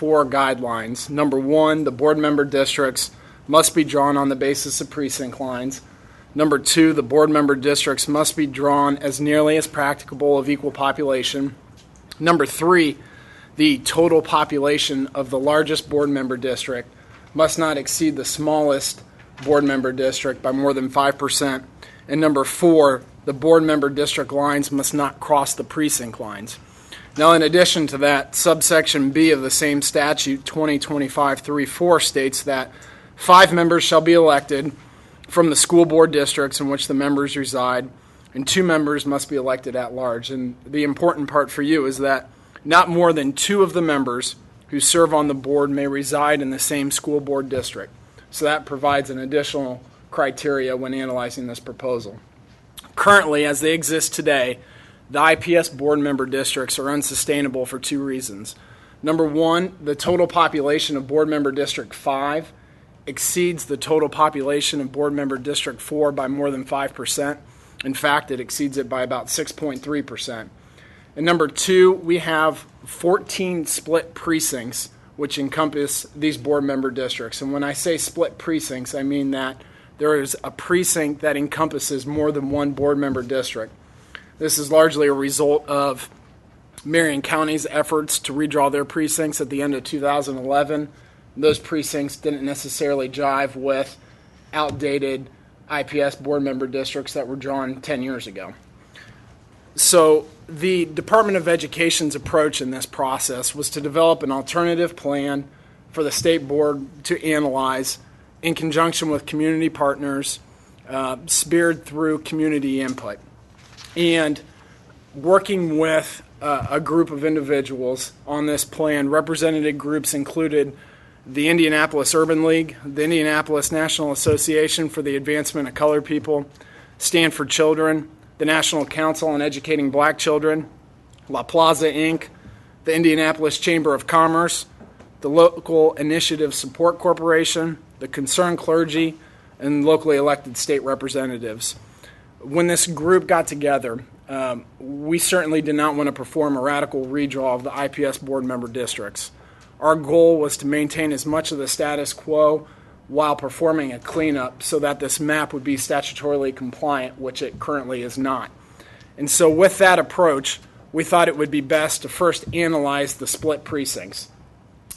4 guidelines. Number 1, the board member districts must be drawn on the basis of precinct lines. Number 2, the board member districts must be drawn as nearly as practicable of equal population. Number 3, the total population of the largest board member district must not exceed the smallest board member district by more than 5%. And number 4, the board member district lines must not cross the precinct lines. Now, in addition to that, subsection B of the same statute, 2025-34, states that 5 members shall be elected from the school board districts in which the members reside, and 2 members must be elected at large. And the important part for you is that not more than 2 of the members who serve on the board may reside in the same school board district. So that provides an additional criteria when analyzing this proposal. Currently, as they exist today, the IPS board member districts are unsustainable for 2 reasons. Number 1, the total population of board member district 5 exceeds the total population of board member district 4 by more than 5%. In fact, it exceeds it by about 6.3%. And number 2, we have 14 split precincts which encompass these board member districts. And when I say split precincts, I mean that there is a precinct that encompasses more than one board member district. This is largely a result of Marion County's efforts to redraw their precincts at the end of 2011. Those precincts didn't necessarily jive with outdated IPS board member districts that were drawn 10 years ago. So the Department of Education's approach in this process was to develop an alternative plan for the state board to analyze in conjunction with community partners, speared through community input. And working with a group of individuals on this plan, representative groups included the Indianapolis Urban League, the Indianapolis National Association for the Advancement of Colored People, Stand for Children, the National Council on Educating Black Children, La Plaza Inc., the Indianapolis Chamber of Commerce, the Local Initiative Support Corporation, the Concerned Clergy, and locally elected state representatives. When this group got together, we certainly did not want to perform a radical redraw of the IPS board member districts. Our goal was to maintain as much of the status quo while performing a cleanup so that this map would be statutorily compliant, which it currently is not. And so with that approach, we thought it would be best to first analyze the split precincts.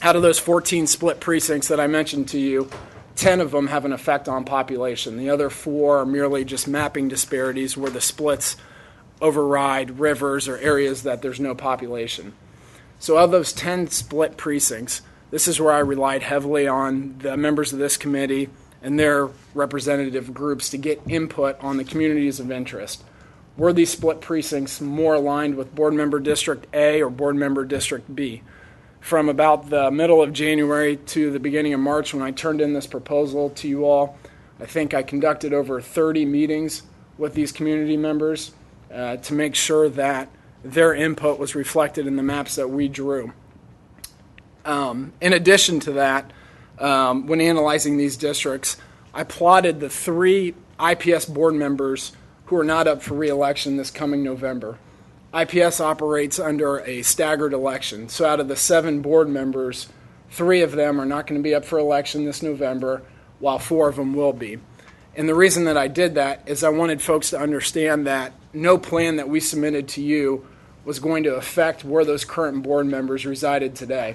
Out of those 14 split precincts that I mentioned to you, 10 of them have an effect on population. The other 4 are merely just mapping disparities where the splits override rivers or areas that there's no population. So of those 10 split precincts, this is where I relied heavily on the members of this committee and their representative groups to get input on the communities of interest. Were these split precincts more aligned with board member district A or board member district B? From about the middle of January to the beginning of March when I turned in this proposal to you all, I think I conducted over 30 meetings with these community members to make sure that their input was reflected in the maps that we drew. In addition to that, when analyzing these districts, I plotted the 3 IPS board members who are not up for re-election this coming November. IPS operates under a staggered election, so out of the 7 board members, 3 of them are not going to be up for election this November, while 4 of them will be. And the reason that I did that is I wanted folks to understand that no plan that we submitted to you was going to affect where those current board members resided today.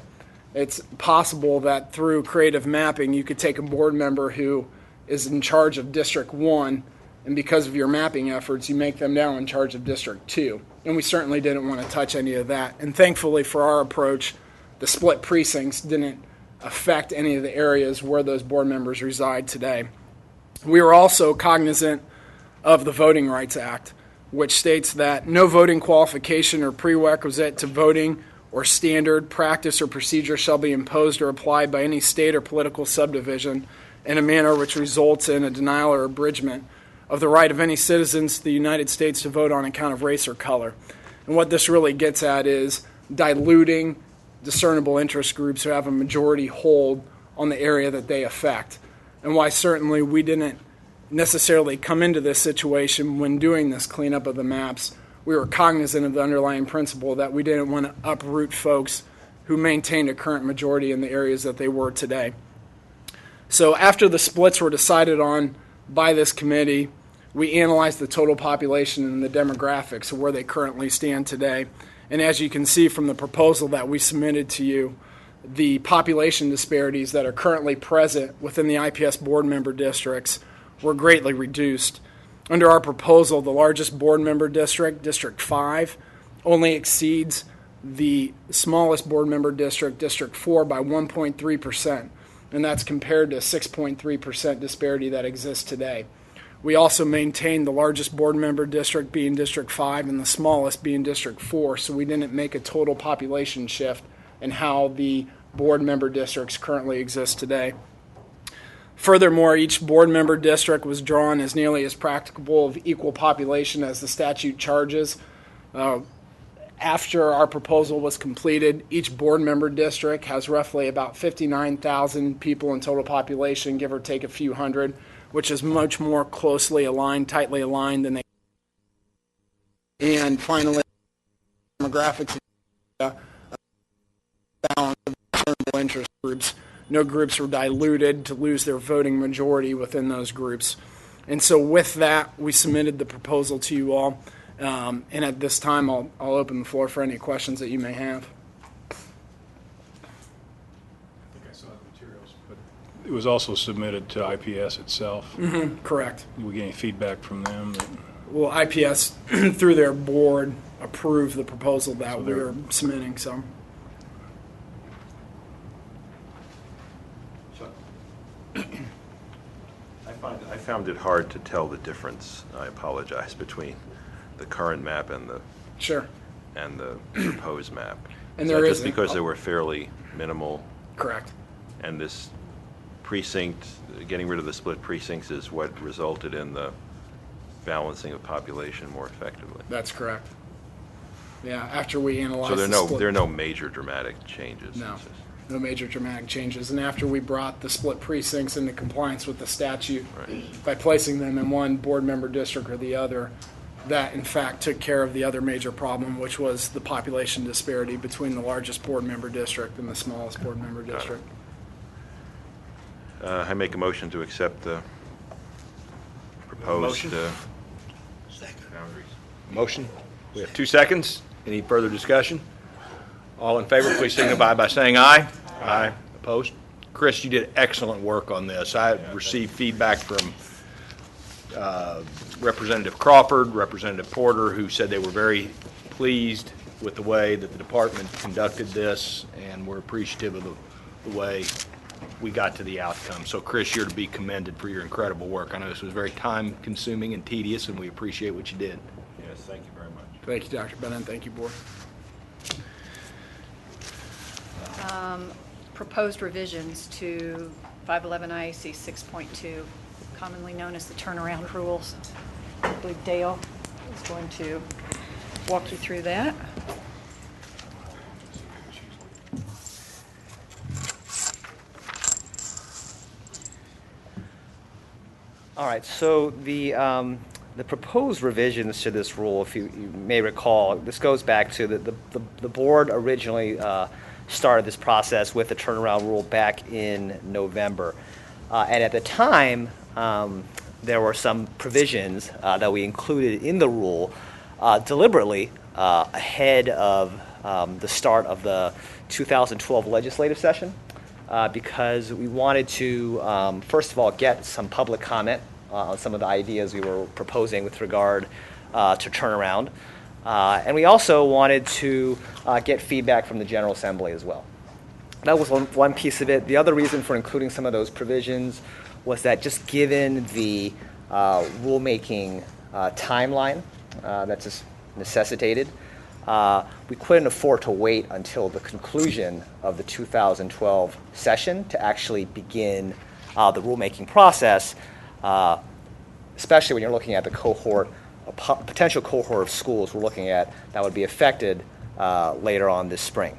It's possible that through creative mapping, you could take a board member who is in charge of District 1, and because of your mapping efforts, you make them now in charge of District 2. And we certainly didn't want to touch any of that. And thankfully for our approach, the split precincts didn't affect any of the areas where those board members reside today. We were also cognizant of the Voting Rights Act, which states that no voting qualification or prerequisite to voting or standard, practice, or procedure shall be imposed or applied by any state or political subdivision in a manner which results in a denial or abridgment of the right of any citizens of the United States to vote on account of race or color. And what this really gets at is diluting discernible interest groups who have a majority hold on the area that they affect. And why certainly we didn't necessarily come into this situation when doing this cleanup of the maps. We were cognizant of the underlying principle that we didn't want to uproot folks who maintained a current majority in the areas that they were today. So after the splits were decided on by this committee, we analyzed the total population and the demographics of where they currently stand today. And as you can see from the proposal that we submitted to you, the population disparities that are currently present within the IPS board member districts were greatly reduced. Under our proposal, the largest board member district, District 5, only exceeds the smallest board member district, District 4, by 1.3%, and that's compared to 6.3% disparity that exists today. We also maintained the largest board member district being District 5 and the smallest being District 4, so we didn't make a total population shift in how the board member districts currently exist today. Furthermore, each board member district was drawn as nearly as practicable of equal population as the statute charges. After our proposal was completed, each board member district has roughly about 59,000 people in total population, give or take a few hundred, which is much more closely aligned, tightly aligned than they. And finally, demographics balance of vulnerable interest groups. No groups were diluted to lose their voting majority within those groups. And so with that, we submitted the proposal to you all. And at this time, I'll open the floor for any questions that you may have. I think I saw the materials, but it was also submitted to IPS itself. Mm-hmm, correct. Did we get any feedback from them? Well, IPS, through their board, approved the proposal that we were submitting, so. I found it hard to tell the difference, I apologize, between the current map and the Sure. and the proposed map. And Is there that just isn't. because they were fairly minimal, Correct. and this precinct, getting rid of the split precincts is what resulted in the balancing of population more effectively? That's correct. Yeah, after we analyzed So the there are no major dramatic changes? No. It's just- No major dramatic changes. And after we brought the split precincts into compliance with the statute Right. by placing them in one board member district or the other, that in fact took care of the other major problem, which was the population disparity between the largest board member district and the smallest board member Got it. district. I make a motion to accept the proposed Motion? boundaries. Motion. We have 2 seconds. Any further discussion? All in favor, please signify by saying aye. Aye. Opposed? Chris, you did excellent work on this. I received feedback from Representative Crawford, Representative Porter, who said they were very pleased with the way that the department conducted this, and were appreciative of the way we got to the outcome. So, Chris, you're to be commended for your incredible work. I know this was very time-consuming and tedious, and we appreciate what you did. Yes, thank you very much. Thank you, Dr. Bennett. Thank you, board. Proposed revisions to 511 IAC 6.2, commonly known as the turnaround rules. I believe Dale is going to walk you through that. All right, so the proposed revisions to this rule, if you may recall, this goes back to the board originally started this process with the turnaround rule back in November. And at the time, there were some provisions that we included in the rule deliberately ahead of the start of the 2012 legislative session because we wanted to, first of all, get some public comment on some of the ideas we were proposing with regard to turnaround. And we also wanted to get feedback from the General Assembly as well. That was one piece of it. The other reason for including some of those provisions was that just given the rulemaking timeline that's just necessitated, we couldn't afford to wait until the conclusion of the 2012 session to actually begin the rulemaking process, especially when you're looking at the cohort, a potential cohort of schools we're looking at that would be affected later on this spring.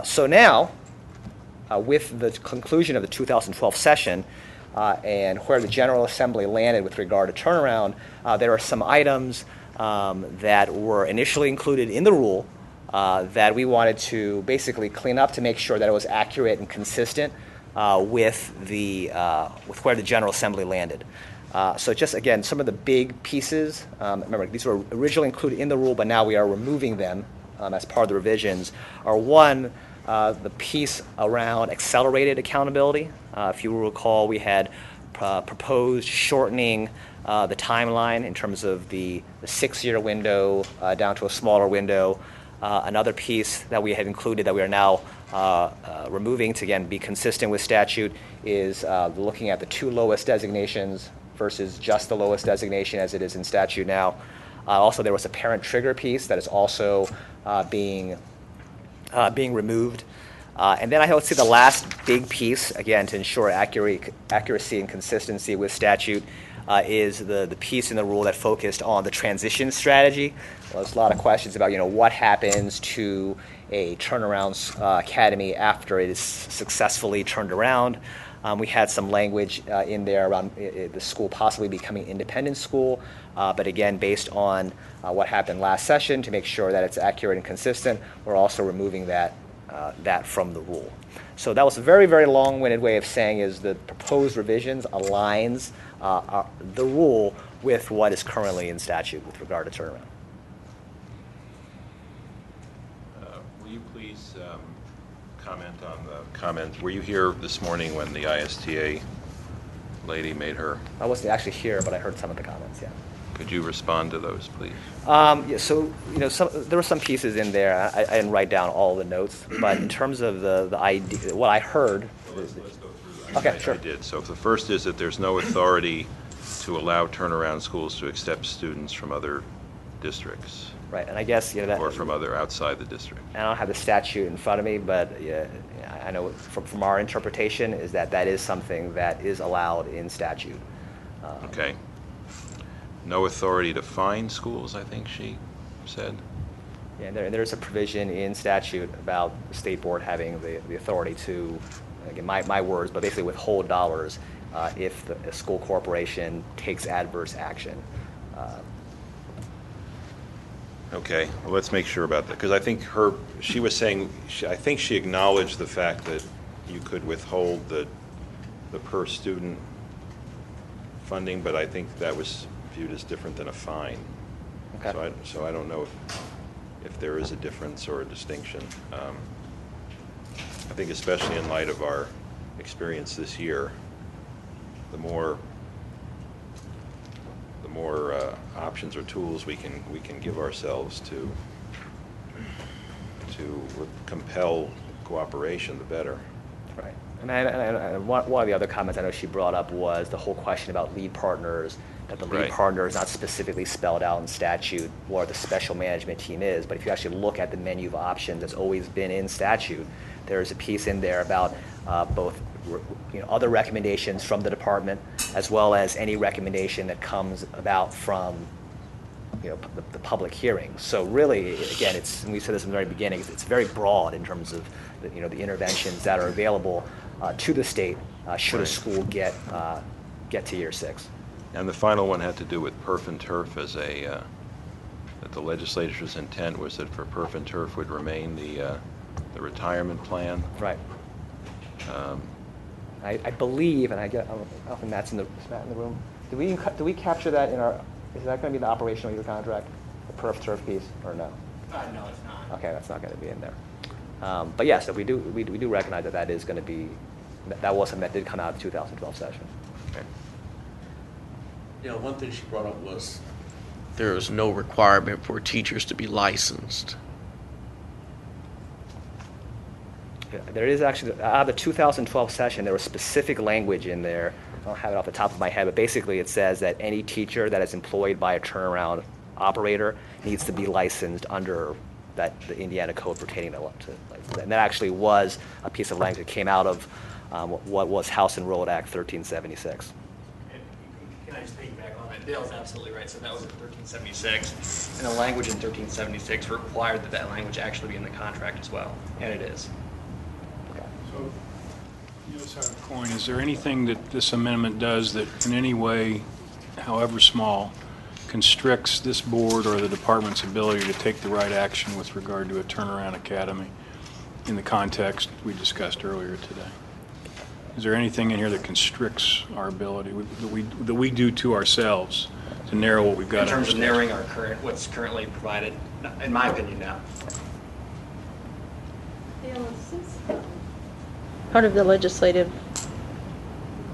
So now, with the conclusion of the 2012 session and where the General Assembly landed with regard to turnaround, there are some items that were initially included in the rule that we wanted to basically clean up to make sure that it was accurate and consistent with where the General Assembly landed. So just, again, some of the big pieces, remember, these were originally included in the rule, but now we are removing them as part of the revisions, are one, the piece around accelerated accountability. If you will recall, we had proposed shortening the timeline in terms of the 6-year window down to a smaller window. Another piece that we had included that we are now removing to, again, be consistent with statute is looking at the 2 lowest designations versus just the lowest designation as it is in statute now. Also, there was a parent trigger piece that is also being removed. And then I would say the last big piece, again, to ensure accuracy and consistency with statute, is the piece in the rule that focused on the transition strategy. Well, there's a lot of questions about, what happens to a turnaround academy after it is successfully turned around. We had some language in there around the school possibly becoming an independent school, but again, based on what happened last session, to make sure that it's accurate and consistent, we're also removing that from the rule. So that was a very, very long-winded way of saying is the proposed revisions aligns the rule with what is currently in statute with regard to turnaround. Will you please comment on the comment? Were you here this morning when the ISTA lady made her? I wasn't actually here, but I heard some of the comments, yeah. Could you respond to those, please? Yeah, so, there were some pieces in there. I didn't write down all the notes, but in terms of the idea, what I heard. Let's go through. Okay, sure. I did. So the first is that there's no authority to allow turnaround schools to accept students from other districts. Right, and I guess, that. Or from other outside the district. I don't have the statute in front of me, but I know from our interpretation is that is something that is allowed in statute. Okay. No authority to fine schools, I think she said. Yeah, and there's a provision in statute about the state board having the authority to, again, my words, but basically withhold dollars if a school corporation takes adverse action. Okay, well, let's make sure about that, because I think she was saying, I think she acknowledged the fact that you could withhold the per student funding, but I think that was viewed as different than a fine. Okay. So I don't know if there is a difference or a distinction. I think especially in light of our experience this year, the more options or tools we can give ourselves to compel cooperation, the better. Right. And one of the other comments I know she brought up was the whole question about lead partners, that the lead Right. partner is not specifically spelled out in statute what the special management team is, but if you actually look at the menu of options that's always been in statute, there's a piece in there about both other recommendations from the department as well as any recommendation that comes about from the public hearing. So really, again, and we said this in the very beginning, it's very broad in terms of the interventions that are available to the state should a Right. school get to year 6. And the final one had to do with perf and turf that the legislature's intent was that for perf and turf would remain the retirement plan. Right. I believe, and I don't know if Matt's in the room. Do we capture that in our? Is that going to be the operational year contract, the perf turf piece, or no? No, it's not. Okay, that's not going to be in there. But yes, we do recognize that is going to be that was something that did come out of the 2012 session. Okay. One thing she brought up was there is no requirement for teachers to be licensed. There is actually, out of the 2012 session, there was specific language in there. I don't have it off the top of my head, but basically it says that any teacher that is employed by a turnaround operator needs to be licensed under the Indiana code pertaining to license. And that actually was a piece of language that came out of what was House and Road Act 1376. Can I just piggyback on that? Dale's absolutely right. So that was in 1376, and the language in 1376 required that language actually be in the contract as well, and it is. So, the other side of the coin, is there anything that this amendment does that in any way, however small, constricts this board or the department's ability to take the right action with regard to a turnaround academy in the context we discussed earlier today? Is there anything in here that constricts our ability, that we do to ourselves to narrow what we've got? In terms of on narrowing what's currently provided, in my opinion now. Part of the legislative,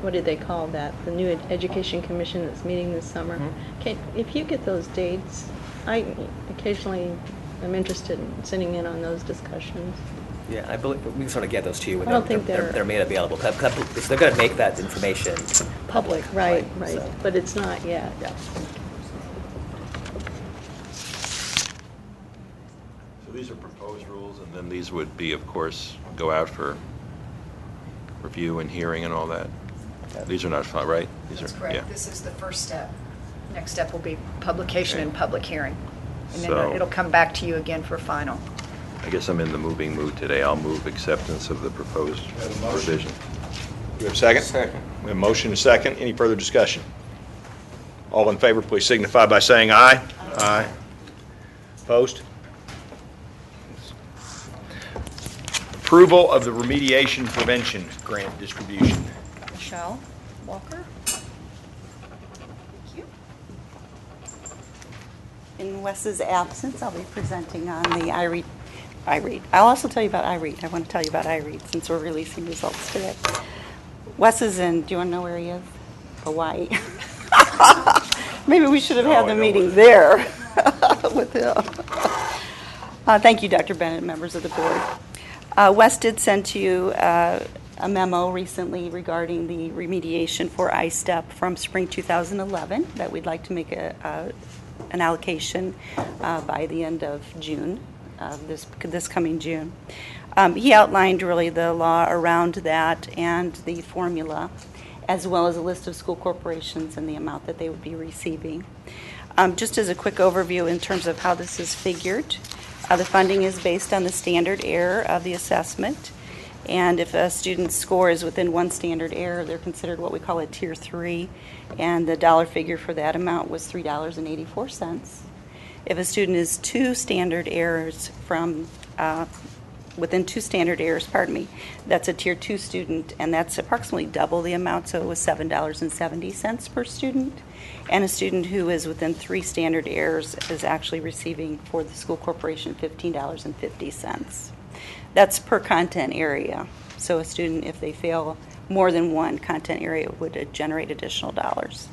what did they call that? The new Education Commission that's meeting this summer. If you get those dates, I occasionally am interested in sitting in on those discussions. Yeah, I believe we can sort of get those to you when I don't think they're made available. Because they're going to make that information public. Right. So, But it's not yet. yeah. So these are proposed rules, and then these would be, of course, go out for review and hearing and all that? These are not, right? These That's are, correct. yeah. This is the first step. Next step will be publication Okay. and public hearing. And then So- it'll come back to you again for final. I guess I'm in the moving mood today. I'll move acceptance of the proposed revision. Do we have a second? Second. We have a motion and a second. Any further discussion? All in favor, please signify by saying aye. Aye. Opposed? Approval of the remediation prevention grant distribution. Michelle Walker? Thank you. In Wes's absence, I'll be presenting on the IREAD. I'll also tell you about IREAD. I want to tell you about IREAD since we're releasing results today. Wes is in, do you want to know where he is? Hawaii. Maybe we should have had the meeting there with him. Thank you, Dr. Bennett, members of the board. Wes did send to you a memo recently regarding the remediation for I-STEP from spring 2011 that we'd like to make an allocation by the end of June, this coming June. He outlined really the law around that and the formula, as well as a list of school corporations and the amount that they would be receiving. Just as a quick overview in terms of how this is figured, the funding is based on the standard error of the assessment. And if a student's score is within one standard error, they're considered what we call a Tier 3. And the dollar figure for that amount was $3.84. If a student is two standard errors from within two standard errors, that's a Tier 2 student, and that's approximately double the amount, so it was $7.70 per student. And a student who is within three standard errors is actually receiving for the school corporation $15.50. That's per content area. So a student, if they fail more than one content area, would generate additional dollars.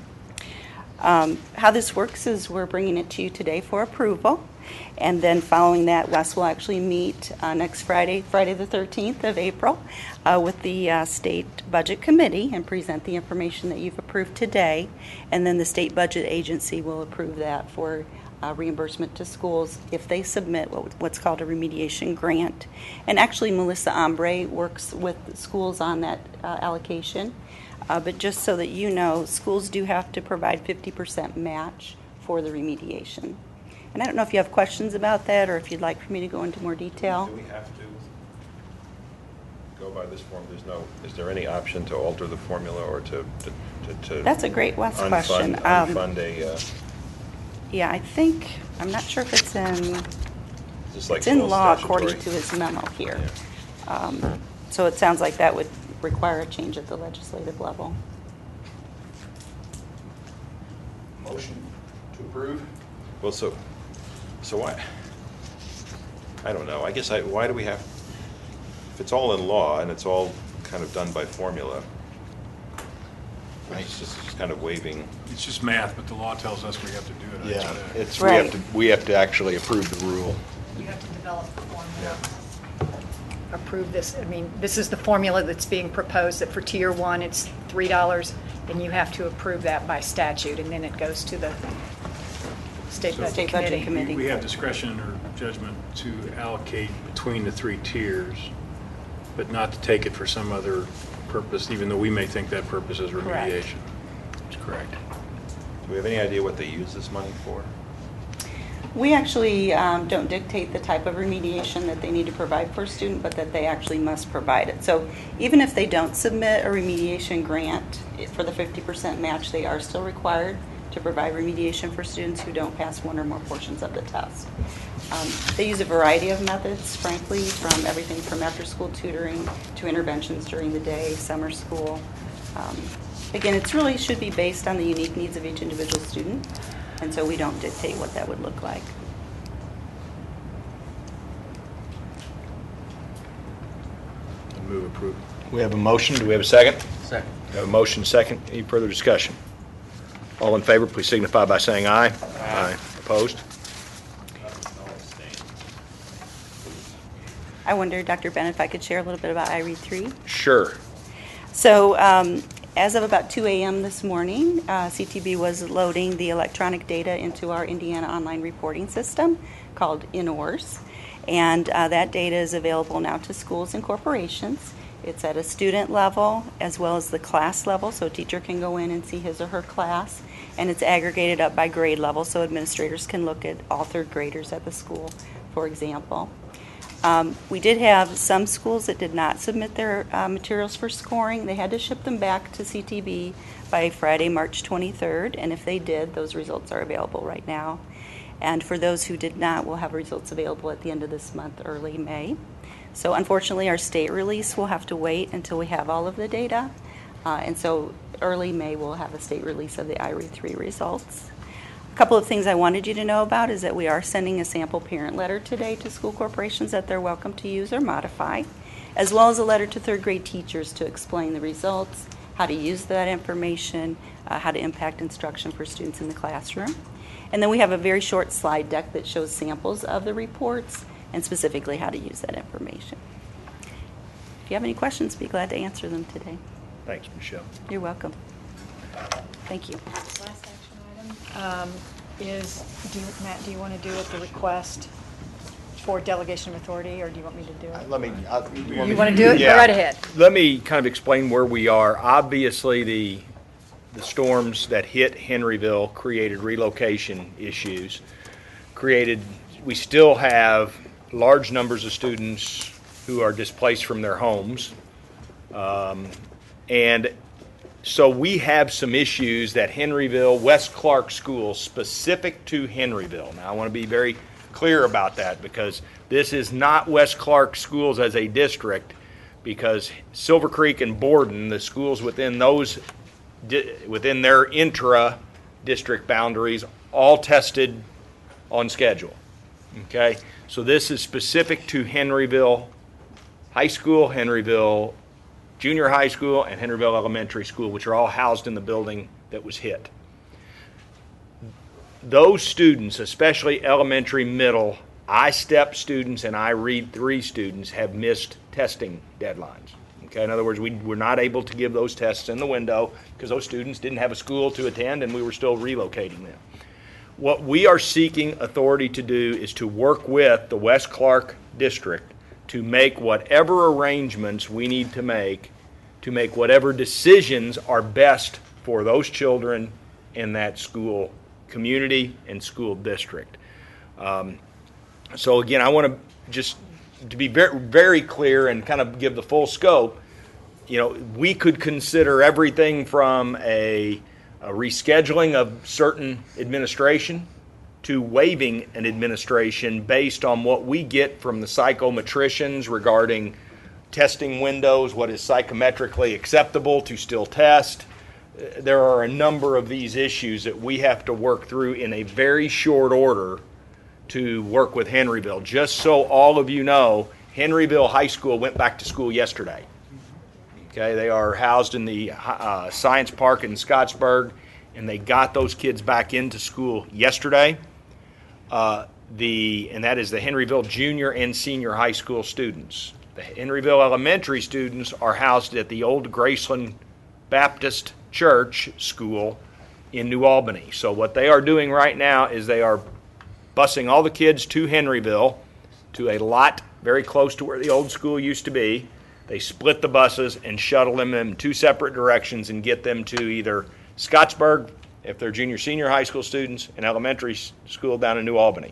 How this works is we're bringing it to you today for approval. And then following that, Wes will actually meet next Friday the 13th of April, with the State Budget Committee and present the information that you've approved today. And then the State Budget Agency will approve that for reimbursement to schools if they submit what's called a remediation grant. And actually, Melissa Ombre works with schools on that allocation. But just so that you know, schools do have to provide 50% match for the remediation. And I don't know if you have questions about that or if you'd like for me to go into more detail. Do we have to go by this form? Is there any option to alter the formula or to That's a great Wes question. unfund a, Yeah, I'm not sure if it's in, just like it's in still law statutory? according to his memo here. Yeah. So it sounds like that would require a change at the legislative level. Motion to approve? Well, so why, I don't know, I guess why do we have, if it's all in law and it's all kind of done by formula, it's just kind of waiving. It's just math, but the law tells us we have to do it. Yeah, It's, Right. we have to actually approve the rule. You have to develop the formula. Approve this. I mean, this is the formula that's being proposed, that for Tier 1, it's $3, and you have to approve that by statute, and then it goes to the State So- Budget State Budget Committee. Committee. we have discretion or judgment to allocate between the three tiers, but not to take it for some other purpose, even though we may think that purpose is remediation. That's correct. Do we have any idea what they use this money for? We actually don't dictate the type of remediation that they need to provide for a student, but that they actually must provide it. So even if they don't submit a remediation grant for the 50% match, they are still required to provide remediation for students who don't pass one or more portions of the test. They use a variety of methods, frankly, from everything from after-school tutoring to interventions during the day, summer school. Again, it really should be based on the unique needs of each individual student, and so we don't dictate what that would look like. Move approval. We have a motion. Do we have a second? Second. We have a motion, second. Any further discussion? All in favor, please signify by saying aye. Aye. Opposed? I wonder, Dr. Bennett, if I could share a little bit about IREAD 3. Sure. So as of about 2 a.m. this morning, CTB was loading the electronic data into our Indiana online reporting system called INORS. And that data is available now to schools and corporations. It's at a student level as well as the class level, so a teacher can go in and see his or her class. And it's aggregated up by grade level, so administrators can look at all third graders at the school, for example. We did have some schools that did not submit their materials for scoring. They had to ship them back to CTB by Friday, March 23rd, and if they did, those results are available right now. And for those who did not, we'll have results available at the end of this month, early May. So unfortunately, our state release will have to wait until we have all of the data. And so early May, we'll have a state release of the IREAD 3 results. A couple of things I wanted you to know about is that we are sending a sample parent letter today to school corporations that they're welcome to use or modify, as well as a letter to third grade teachers to explain the results, how to use that information, how to impact instruction for students in the classroom. And then we have a very short slide deck that shows samples of the reports and specifically how to use that information. If you have any questions, be glad to answer them today. Thanks, Michelle. You're welcome. Thank you. Last action item is, Matt, do you want to do it the request for delegation of authority, or do you want me to do it? Let me. You want to do it? Yeah. Go right ahead. Let me kind of explain where we are. Obviously, the storms that hit Henryville created relocation issues. We still have large numbers of students who are displaced from their homes. And so we have some issues that Henryville, West Clark schools, specific to Henryville. Now, I want to be very clear about that because this is not West Clark schools as a district, because Silver Creek and Borden, the schools within their intra-district boundaries, all tested on schedule. Okay? So this is specific to Henryville High School, Henryville Junior High School, and Henryville Elementary School, which are all housed in the building that was hit. Those students, especially elementary, middle, I-STEP students and IREAD 3 students, have missed testing deadlines. Okay, in other words, we were not able to give those tests in the window because those students didn't have a school to attend and we were still relocating them. What we are seeking authority to do is to work with the West Clark District to make whatever arrangements we need to make whatever decisions are best for those children in that school community and school district. So again, I want to just to be very, very clear and kind of give the full scope. You know, we could consider everything from a rescheduling of certain administration to waiving an administration based on what we get from the psychometricians regarding testing windows, what is psychometrically acceptable to still test. There are a number of these issues that we have to work through in a very short order to work with Henryville. Just so all of you know, Henryville High School went back to school yesterday. Okay, they are housed in the Science Park in Scottsburg, and they got those kids back into school yesterday. And that is the Henryville Junior and Senior High School students. The Henryville Elementary students are housed at the old Graceland Baptist Church School in New Albany. So what they are doing right now is they are busing all the kids to Henryville, to a lot very close to where the old school used to be. They split the buses and shuttle them in two separate directions and get them to either Scottsburg, if they're junior, senior high school students, and elementary school down in New Albany.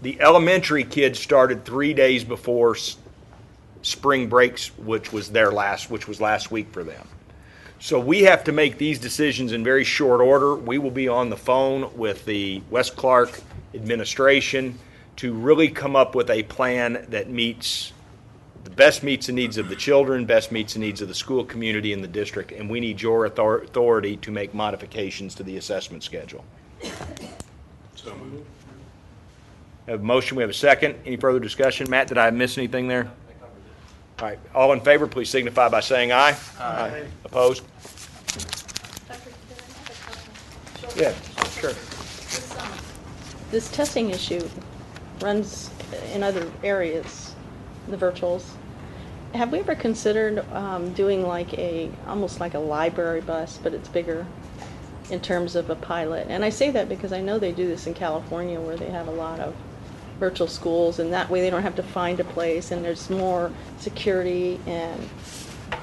The elementary kids started 3 days before spring breaks, which was last week for them. So we have to make these decisions in very short order. We will be on the phone with the West Clark administration to really come up with a plan that meets the needs of the children, best meets the needs of the school community and the district, and we need your authority to make modifications to the assessment schedule. So moved. We have a motion, we have a second. Any further discussion? Matt, did I miss anything there? All right, all in favor, please signify by saying aye. Aye. Opposed? Yeah, sure. This testing issue runs in other areas, the virtuals. Have we ever considered doing almost like a library bus, but it's bigger in terms of a pilot? And I say that because I know they do this in California where they have a lot of virtual schools, and that way they don't have to find a place, and there's more security and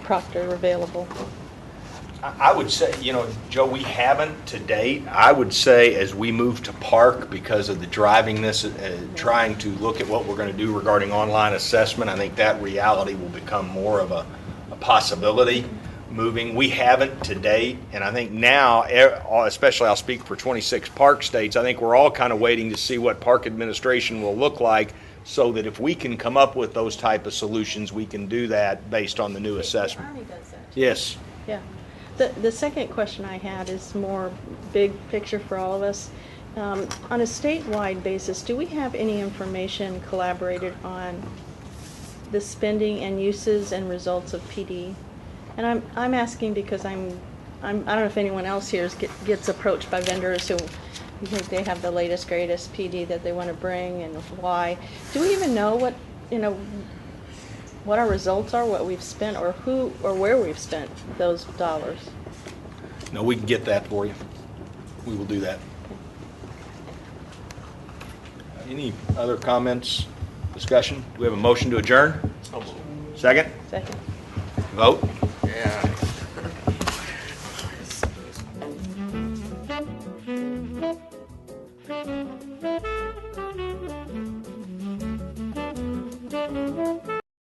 proctor available. I would say, Joe, we haven't to date. I would say as we move to Park, because of the driving this, trying to look at what we're going to do regarding online assessment, I think that reality will become more of a possibility moving. We haven't to date, and I think now, especially I'll speak for 26 Park states, I think we're all kind of waiting to see what Park administration will look like, so that if we can come up with those type of solutions, we can do that based on the new assessment. The Army does that. Yes. Yeah. The second question I had is more big picture for all of us. On a statewide basis, do we have any information collaborated on the spending and uses and results of PD? And I'm asking because I don't know if anyone else here gets approached by vendors who think they have the latest, greatest PD that they want to bring and why. Do we even know what our results are, what we've spent, or who or where we've spent those dollars? No, we can get that for you. We will do that. Any other comments, discussion? Do we have a motion to adjourn? Second? Second. Vote? Yeah.